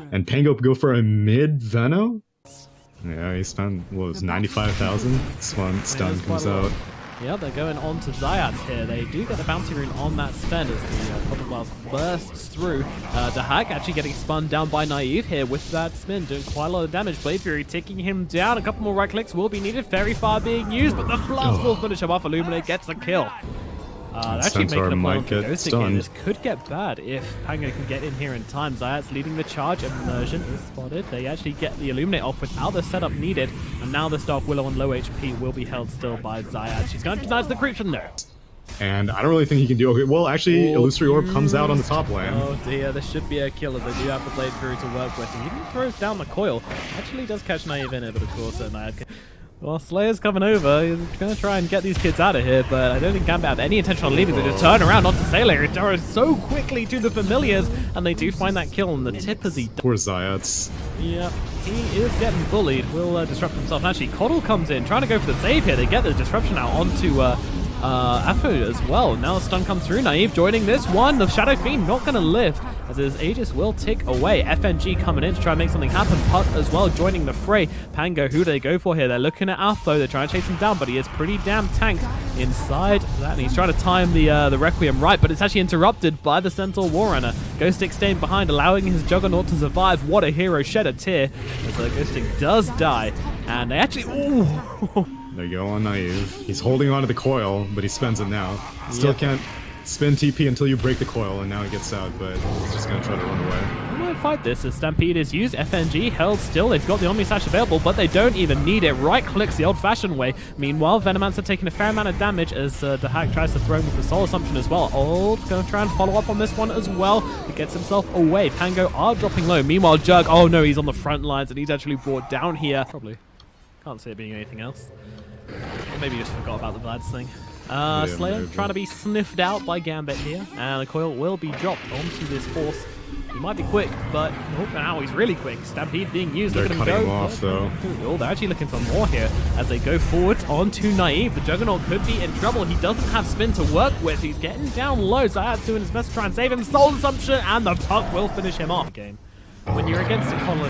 And Pango go for a mid Veno? Yeah, he spent, what was 95,000? Stun comes out. Yeah, they're going on to Zayats here. They do get the bounty rune on that spend as the Qualifiers bursts through. Dahak actually getting spun down by Naive here with that spin, doing quite a lot of damage. Blade Fury taking him down. A couple more right clicks will be needed. Fairy Fire being used, but the blast will finish him off. Illuminate gets the kill. Actually making a play on Ghost again. This could get bad if Pango can get in here in time. Zayat's leading the charge. Immersion is spotted. They actually get the Illuminate off without the setup needed. And now this Dark Willow on low HP will be held still by Zayat. She's going to deny the creep from there. And I don't really think he can do okay. Well, actually, Illusory Orb comes out on the top lane. Oh dear, this should be a kill as they do have the Blade Fury to work with. He even throws down the coil. Actually does catch Naive in it, but of course, well, Slayer's coming over. He's going to try and get these kids out of here, but I don't think Gambit have any intention on leaving. They just turn around onto Sailor. He throws so quickly to the familiars, and they do find that kill on the tip as he does. Poor Zayats. Yeah, he is getting bullied. Will disrupt himself. And actually, Coddle comes in, trying to go for the save here. They get the disruption out onto Afo as well. Now the stun comes through. Naive joining this one. The Shadow Fiend not going to live, as his Aegis will tick away. FNG coming in to try and make something happen. Puck as well joining the fray. Pango, who do they go for here? They're looking at Alpha. They're trying to chase him down, but he is pretty damn tanked inside that. And he's trying to time the Requiem right, but it's actually interrupted by the Centaur Warrunner. Ghost Stick staying behind, allowing his Juggernaut to survive. What a hero. Shed a tear as the Ghost Stick does die. And they actually... Ooh! There you go on Naive. He's holding on to the coil, but he spends it now. Still can't spin TP until you break the coil, and now he gets out, but he's just going to try to run away. They might fight this as Stampede is used. FNG held still. They've got the Omni Slash available, but they don't even need it. Right clicks the old-fashioned way. Meanwhile, Venomancer taking a fair amount of damage as Dahak tries to throw him with the Soul Assumption as well. Old going to try and follow up on this one as well. He gets himself away. Pango are dropping low. Meanwhile, Jug, oh no, he's on the front lines, and he's actually brought down here. Probably can't see it being anything else. Or maybe just forgot about the Vlad's thing. Slayer trying to be sniffed out by Gambit here, and the coil will be dropped onto this horse. He might be quick, but oh, now he's really quick. Stampede being used. Look at him go. Him off, though. Oh, they're actually looking for more here as they go forwards onto Naive. The Juggernaut could be in trouble. He doesn't have spin to work with. He's getting down low. Zayat's doing his best to try and save him. Soul Assumption, and the puck will finish him off. Game. When you're against a colonel,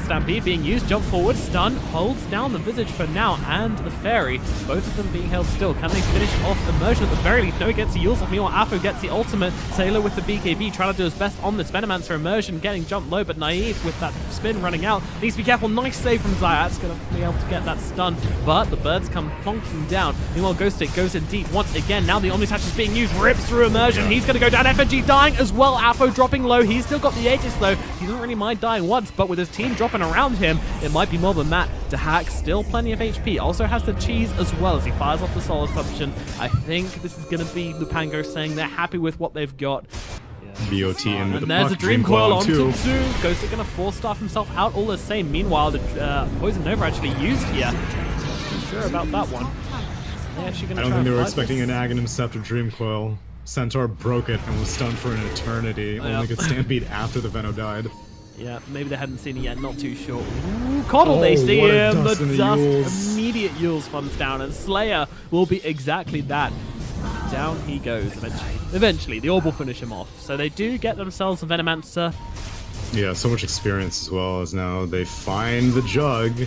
Stampede being used, jump forward, stun, holds down the Visage for now, and the Fairy, both of them being held still. Can they finish off Immersion at the very least? No, he gets the Yules. Meanwhile, Afo gets the ultimate. Sailor with the BKB, trying to do his best on this Venomancer. Immersion getting jumped low, but Naive with that spin running out. Needs to be careful. Nice save from Zayat's going to be able to get that stun, but the birds come plonking down. Meanwhile, Ghost Stick goes in deep once again. Now the Omni Slash is being used, rips through Immersion. He's going to go down. FNG dying as well. Afo dropping low. He's still got the Aegis though. He doesn't really mind dying once, but with his team dropping around him, it might be more than that. Dahak still plenty of HP. Also has the cheese as well as he fires off the Soul Assumption. I think this is going to be the Pango saying they're happy with what they've got. BOT in with the there's puck. a Dream Coil on to 2. Ghost is going to force staff himself out all the same. Meanwhile, the Poison Nova actually used here. Not sure about that one. I don't think they were expecting an Aghanim Scepter Dream Coil. Centaur broke it and was stunned for an eternity. Only could Stampede after the Veno died. Yeah, maybe they hadn't seen it yet, not too sure. Ooh, Coddle, they see him. The dust, immediate Yules comes down, and Slayer will be exactly that. Down he goes eventually. Eventually, the orb will finish him off. So they do get themselves a Venomancer. Yeah, so much experience as well as now they find the Jug. Do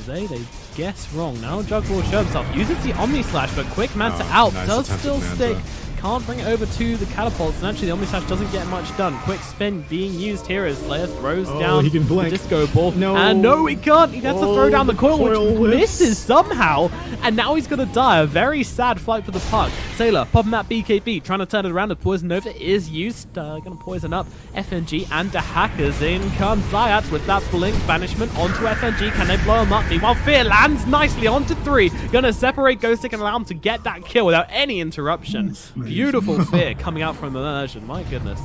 they? They guess wrong. Now Jug will show himself. Uses the Omni Slash, but quick Manta out. Nice, does still stick. Manta. Can't bring it over to the catapults, and actually the Omni Slash doesn't get much done. Quick spin being used here as Slayer throws down he can blink. the disco ball. No. And no, he can't. He has to throw down the coil, which misses somehow. And now he's going to die. A very sad fight for the puck. Sailor popping that BKB, trying to turn it around. The Poison Nova is used. Going to poison up FNG and the Hackers. In comes Zayats with that blink banishment onto FNG. Can they blow him up? Meanwhile, Fear lands nicely onto 3. Going to separate Ghost Stick and allow him to get that kill without any interruption. Beautiful Fear coming out from Immersion. My goodness.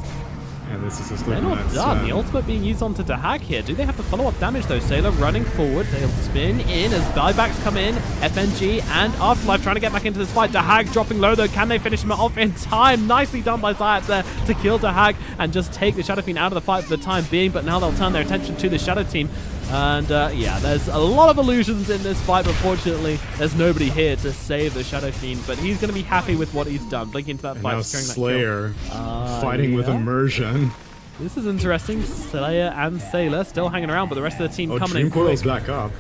And this is They're not done. The ultimate being used onto Dahak here. Do they have the follow-up damage though? Sailor running forward. They'll spin in as buybacks come in. FNG and Afterlife trying to get back into this fight. Dahak dropping low though. Can they finish him off in time? Nicely done by Zayat there to kill Dahak and just take the Shadow Fiend out of the fight for the time being. But now they'll turn their attention to the Shadow Team. And yeah, there's a lot of illusions in this fight, but fortunately, there's nobody here to save the Shadow Fiend. But he's going to be happy with what he's done. Blink into that fight. Now Slayer fighting with Immersion. This is interesting. Slayer and Sailor still hanging around, but the rest of the team coming in Dream quick. Coil's back up.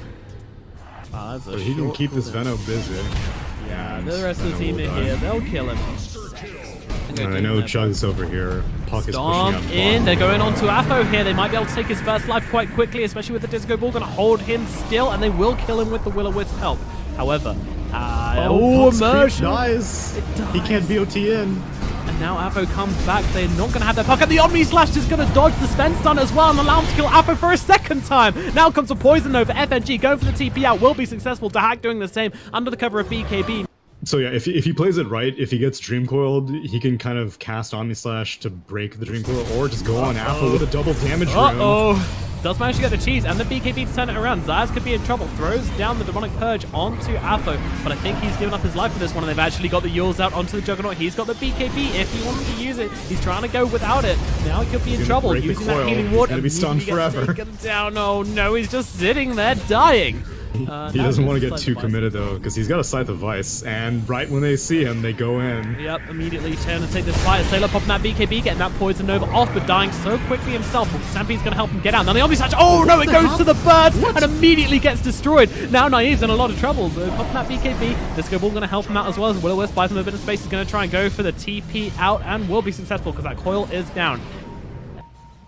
But he can keep this Venom busy. Yeah, the rest of the team in here, they'll kill him. I know Chug's over here. Puck is pushing Stomp up. in. They're going on to Afo here. They might be able to take his first life quite quickly, especially with the Disco Ball. Going to hold him still, and they will kill him with the Will-O-Wisp help. However, Puck's creep immersion. dies. He can't BOT in. And now Afo comes back. They're not going to have their puck. And the Omni Slash is going to dodge the Spend Stun as well and allow him to kill Afo for a second time. Now comes a Poison Nova. FNG going for the TP out. Will be successful. Dahak doing the same under the cover of BKB. So yeah, if he plays it right, if he gets Dream Coiled, he can kind of cast Omni Slash to break the Dream Coil, or just go on Apple with a double damage rune. Does manage to get the cheese and the BKB to turn it around. Zayas could be in trouble. Throws down the Demonic Purge onto Afo, but I think he's given up his life for this one, and they've actually got the Yules out onto the Juggernaut. He's got the BKB if he wants to use it. He's trying to go without it. Now he could be in trouble using that healing ward. He's gonna be stunned forever. Down. Oh no, he's just sitting there dying. He doesn't want to get too committed though, because he's got a Scythe of Vice, and right when they see him, they go in. Yep, immediately turn to take this fight. Sailor popping that BKB, getting that Poison Nova off, but dying so quickly himself. Stampede's going to help him get out. Now the Omni Slash, oh no, it goes to the birds and immediately gets destroyed. Now Naive's in a lot of trouble. Popping that BKB, Disco Ball going to help him out as well as Will-O-Wisp buys him a bit of space. He's going to try and go for the TP out and will be successful because that coil is down.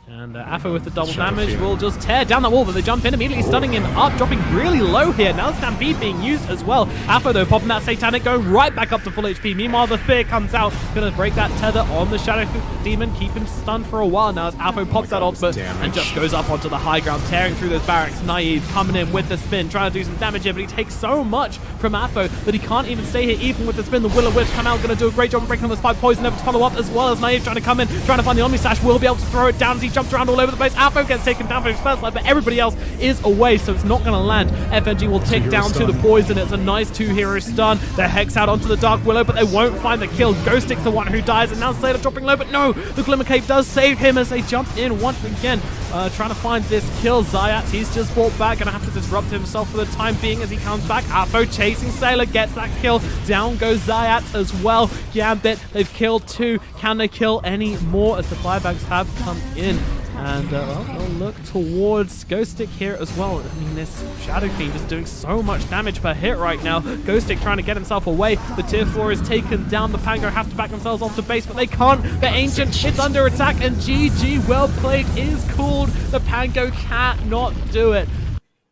And Afo with the double damage will just tear down that wall, but they jump in, immediately stunning him up, dropping really low here. Now Stampede being used as well. Afo though popping that Satanic, going right back up to full HP. Meanwhile, the Fear comes out, gonna break that tether on the Shadow Demon, keep him stunned for a while now as Afo pops that ultimate and just goes up onto the high ground, tearing through those barracks. Naive coming in with the spin, trying to do some damage here, but he takes so much from Afo that he can't even stay here, even with the spin. The Will-O-Wisp come out, gonna do a great job of breaking on this fight. Poison Nova to follow up, as well as Naive trying to come in, trying to find the Omni Slash. Will be able to throw it down as he jumps around all over the place. Afo gets taken down for his first life, but everybody else is away, so it's not going to land. FNG will tick down to the Poison. It's a nice two-hero stun. They hex out onto the Dark Willow, but they won't find the kill. Ghostic's the one who dies, and now Slater dropping low, but no, the Glimmer Cape does save him as they jump in once again, trying to find this kill. Zayat, he's just brought back, going to have to disrupt himself for the time being as he comes back. Afo chasing Sailor, gets that kill. Down goes Zayat as well. Gambit, they've killed two. Can they kill any more as the firebanks have come in? And well, they'll look towards Ghostic here as well. I mean, this Shadow Fiend is doing so much damage per hit right now. Ghostic trying to get himself away. The tier 4 is taken down. The Pango have to back themselves off the base, but they can't. The Ancient is under attack, and GG, well played, is called. The Pango cannot do it.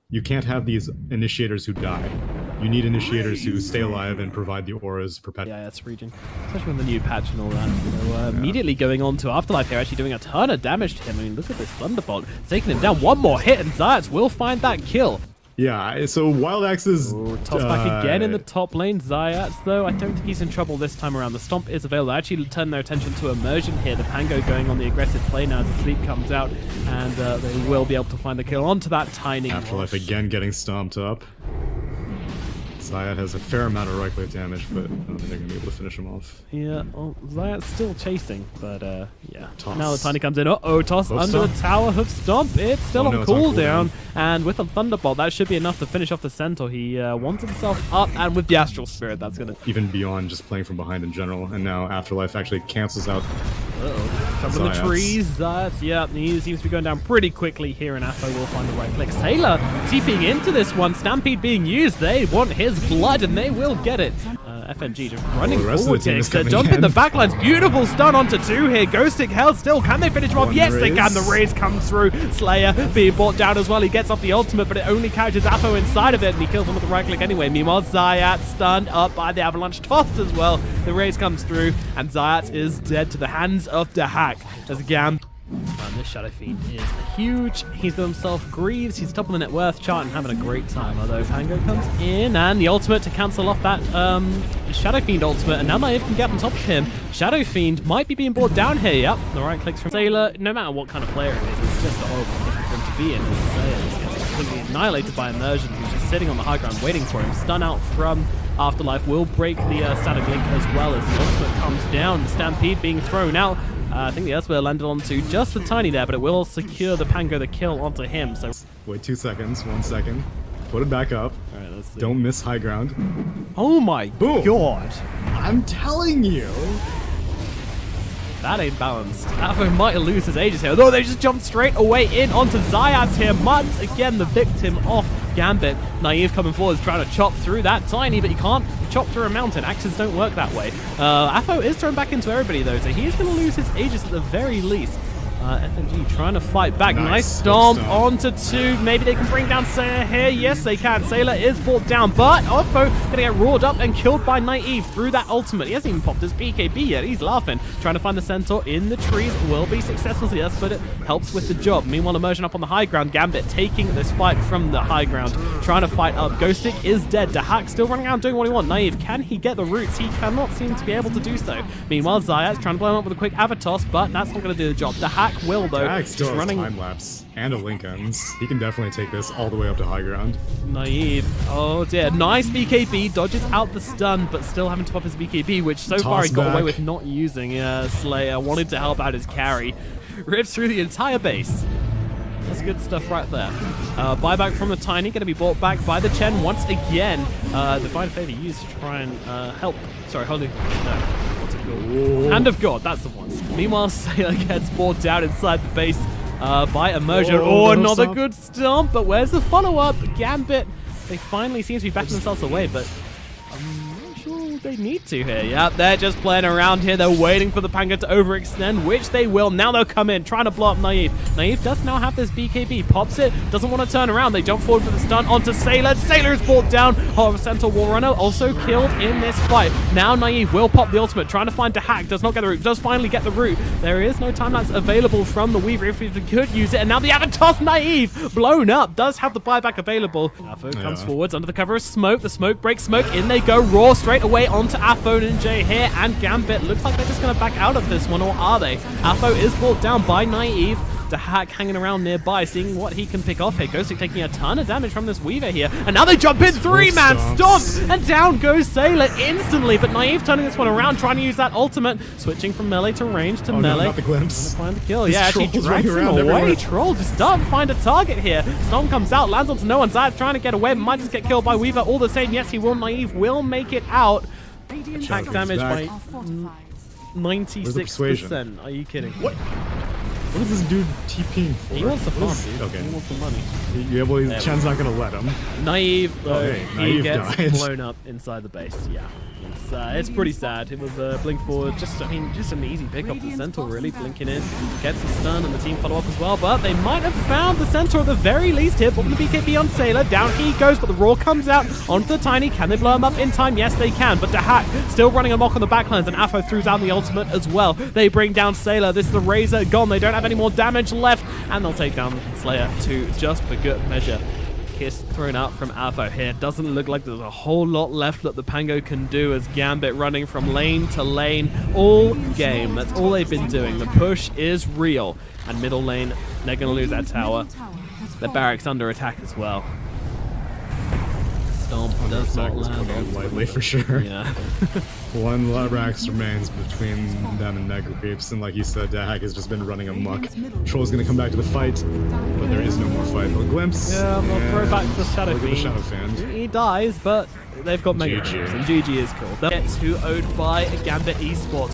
You can't have these initiators who die. You need initiators who stay alive and provide the auras perpetually. Yeah, it's region, especially with the new patch and all that. So immediately going on to Afterlife here, actually doing a ton of damage to him. I mean, look at this Thunderbolt. Taking him down. One more hit and Zayat will find that kill. Yeah, so Wild Axe's... toss back again in the top lane. Zayat, though, I don't think he's in trouble this time around. The Stomp is available. They actually turn their attention to Immersion here. The Pango going on the aggressive play now as the sleep comes out, and they will be able to find the kill onto that tiny... Afterlife again getting stomped up. Zayat has a fair amount of right-click damage, but I don't think they're going to be able to finish him off. Yeah, well, Zayat's still chasing, but yeah. Toss. Now the Tiny comes in. Uh-oh, toss Hoof under stomp. the tower. Hoof Stomp. It's still on It's on cooldown. And with a Thunderbolt, that should be enough to finish off the Centaur. He wants himself up, and with the Astral Spirit, that's going to... Even beyond just playing from behind in general, and now Afterlife actually cancels out... Uh-oh. Jumping in the trees. Zayat, yeah, he seems to be going down pretty quickly here, and Afo will find the right clicks. Taylor TPing into this one. Stampede being used. They want his blood, and they will get it. FNG just running forward here. Jump in the backlines. Beautiful stun onto two here. Ghostic held still. Can they finish him off? Yes, they can. The raise comes through. Slayer being brought down as well. He gets off the ultimate, but it only catches Afo inside of it, and he kills him with the right click anyway. Meanwhile, Zayat stunned up by the avalanche, tossed as well. The raise comes through, and Zayat is dead to the hands of Dahak as Gam. And this Shadow Fiend is huge. He's got himself Greaves. He's top of the net worth chart and having a great time. Although Pango comes in and the ultimate to cancel off that Shadow Fiend ultimate. And now Naive can get on top of him. Shadow Fiend might be being brought down here. Yep, the right clicks from Sailor. No matter what kind of player it is, it's just a horrible position for him to be in. Sailor just gets completely annihilated by Immersion, who's just sitting on the high ground waiting for him. Stun out from Afterlife will break the static link as well as the ultimate comes down. The Stampede being thrown out. I think the Earthsphere landed onto just the Tiny there, but it will secure the Pango the kill onto him. So Wait 2 seconds, 1 second. Put it back up. all right, let's see. Don't miss high ground. Oh my Boom. god! I'm telling you. That ain't balanced. Avo might lose his Aegis here. Although they just jumped straight away in onto Zayas here. Mud's again the victim of Gambit. Naive coming forward is trying to chop through that Tiny, but you can't chop through a mountain. Axes don't work that way. Afo is thrown back into everybody though, so he is going to lose his Aegis at the very least. FNG trying to fight back. Nice stomp onto 2. Maybe they can bring down Sailor here. Yes, they can. Sailor is brought down, but Ofo gonna get roared up and killed by Naive through that ultimate. He hasn't even popped his BKB yet. He's laughing. Trying to find the Centaur in the trees. Will be successful, yes, but it helps with the job. Meanwhile, Immersion up on the high ground. Gambit taking this fight from the high ground. Trying to fight up. Ghostic is dead. Dahak still running around doing what he wants. Naive, can he get the roots? He cannot seem to be able to do so. Meanwhile, Zayas trying to blow him up with a quick Avatos, but that's not going to do the job. Dahak will, though. Still has time lapse and a link ends. He can definitely take this all the way up to high ground. Naive. Oh dear. Nice BKB. Dodges out the stun, but still having to pop his BKB, which so far he got away with not using. Slayer wanted to help out his carry. Rips through the entire base. That's good stuff right there. Buyback from the Tiny, going to be brought back by the Chen once again. Divine Favor used to try and help. Sorry, holy. No. What's it called? Hand of God, that's the one. Meanwhile, Sailor gets brought down inside the base by Immersion. Oh, another good stomp, but where's the follow-up? Gambit, they finally seem to be backing themselves away, but I'm not sure they need to here. Yeah, they're just playing around here. They're waiting for the Pango to overextend, which they will. Now they'll come in, trying to blow up Naive. Naive does now have this BKB. Pops it, doesn't want to turn around. They jump forward for the stun onto Sailor. Sailor is brought down. However, Centaur Wall Runner also killed in this fight. Now Naive will pop the ultimate, trying to find Dahak. Does not get the root. Does finally get the root. There is no time lapse available from the Weaver if he could use it. And now the Avatos Naive, blown up, does have the buyback available. Afo comes forwards under the cover of smoke. The smoke breaks smoke. In they go. Raw straight away onto Afo and Jay here. And Gambit looks like they're just going to back out of this one, or are they? Afo is brought down by Naive. Dahak hanging around nearby, seeing what he can pick off here. Ghostic taking a ton of damage from this Weaver here. And now they jump in, 3-man stomp! And down goes Sailor instantly. But Naive turning this one around, trying to use that ultimate. Switching from melee to range to melee. No, not the glimpse. Find the kill. Yeah, actually drags him away. Troll just doesn't find a target here. Stomp comes out, lands onto no one. Zayas trying to get away, might just get killed by Weaver. All the same, yes, he will. Naive will make it out. Attack damage by 96%. Are you kidding? What is this dude TPing for? He wants the farm, dude. Okay. He wants the money. Yeah, well, Chen's not going to let him. Naive, though, he Naive gets died. blown up inside the base. Yeah. It's pretty sad. It was blink forward, just an easy pick up the Centaur, really blinking in, gets the stun, and the team follow up as well. But they might have found the Centaur at the very least here. Popping the BKB on Sailor, down he goes, but the Roar comes out onto the Tiny. Can they blow him up in time? Yes, they can. But Dahak still running amok on the backlines, and Afo throws down the ultimate as well. They bring down Sailor. This is the Razor gone. They don't have any more damage left, and they'll take down Slayer too, just for good measure. Kiss thrown out from Afo here. Doesn't look like there's a whole lot left that the Pango can do, as Gambit running from lane to lane all game. That's all they've been doing. The push is real. And middle lane, they're going to lose that tower. The barracks under attack as well. Stomp does not land. Lightly for sure. Yeah. One Rax remains between them and Mega Creeps, and like you said, Dahak has just been running amok. Troll's gonna come back to the fight, but there is no more fight. A glimpse. Yeah, they'll throw back the Shadow Fiend. Shadow Fiend. He dies, but they've got Mega Creeps, and GG is cool. They'll get 2-0'd by Gambit Esports.